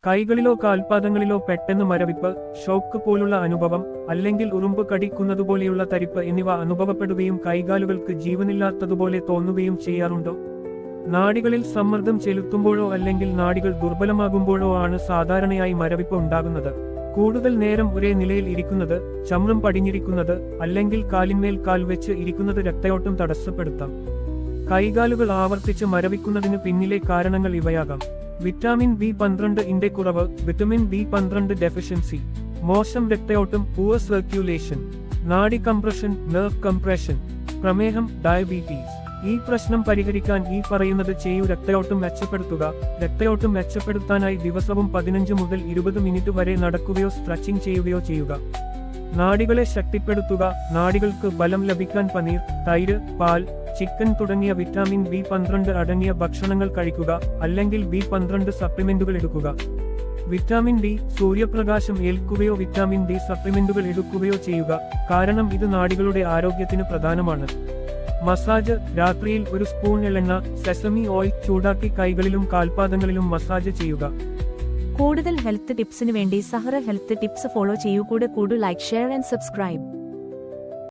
കൈകളിലോ കാൽപാദങ്ങളിലോ പെട്ടെന്ന് മരവിപ്പ്, ഷോക്ക് പോലുള്ള അനുഭവം, അല്ലെങ്കിൽ ഉറുമ്പ് കടിക്കുന്നതുപോലെയുള്ള തരിപ്പ് എന്നിവ അനുഭവപ്പെടുകയും കൈകാലുകൾക്ക് ജീവനില്ലാത്തതുപോലെ തോന്നുകയും ചെയ്യാറുണ്ടോ? നാഡികളിൽ സമ്മർദ്ദം ചെലുത്തുമ്പോഴോ അല്ലെങ്കിൽ നാഡികൾ ദുർബലമാകുമ്പോഴോ ആണ് സാധാരണയായി മരവിപ്പ് ഉണ്ടാകുന്നത്. കൂടുതൽ നേരം ഒരേ നിലയിൽ ഇരിക്കുന്നത്, ചമ്രം പടിഞ്ഞിരിക്കുന്നത്, അല്ലെങ്കിൽ കാലിന്മേൽ കാൽ വെച്ച് ഇരിക്കുന്നത് രക്തയോട്ടം തടസ്സപ്പെടുത്താം. കൈകാലുകൾ ആവർത്തിച്ച് മരവിക്കുന്നതിന് പിന്നിലെ കാരണങ്ങൾ ഇവയാകാം: വിറ്റാമിൻ B12 ന്റെ കുറവ്, വിറ്റമിൻ B12 ഡെഫിഷ്യൻസി, മോശം രക്തയോട്ടം, പൂവർ സർക്യുലേഷൻ, നാഡി കംപ്രഷൻ, നെർവ് കംപ്രഷൻ, പ്രമേഹം, ഡയബറ്റീസ്. ഈ പ്രശ്നം പരിഹരിക്കാൻ ഈ പറയുന്നത് ചെയ്യൂ. രക്തയോട്ടം മെച്ചപ്പെടുത്തുക. രക്തയോട്ടം മെച്ചപ്പെടുത്താനായി ദിവസവും 15 മുതൽ 20 മിനിറ്റ് വരെ നടക്കുകയോ സ്ട്രെച്ചിങ് ചെയ്യുകയോ ചെയ്യുക. നാഡികളെ ശക്തിപ്പെടുത്തുക. നാഡികൾക്ക് ബലം ലഭിക്കാൻ പനീർ, തൈര്, പാൽ, ചിക്കൻ തുടങ്ങിയ വിറ്റാമിൻ B12 അടങ്ങിയ ഭക്ഷണങ്ങൾ കഴിക്കുക, അല്ലെങ്കിൽ B12 സപ്ലിമെന്റുകൾ എടുക്കുക. വിറ്റാമിൻ ഡി, സൂര്യപ്രകാശം ഏൽക്കുകയോ വിറ്റാമിൻ ഡി സപ്ലിമെന്റുകൾ എടുക്കുകയോ ചെയ്യുക, കാരണം ഇത് നാഡികളുടെ ആരോഗ്യത്തിന് പ്രധാനമാണ്. മസാജ്. രാത്രിയിൽ ഒരു സ്പൂൺ എള്ളെണ്ണ, സെസമി ഓയിൽ ചൂടാക്കി കൈകളിലും കാൽപാദങ്ങളിലും മസാജ് ചെയ്യുക. കൂടുതൽ ഹെൽത്ത് ടിപ്സിന് വേണ്ടി സഹറ ഹെൽത്ത് ടിപ്സ് ഫോളോ ചെയ്യൂ. കൂടെ ലൈക്ക്, ഷെയർ ആൻഡ് സബ്സ്ക്രൈബ്.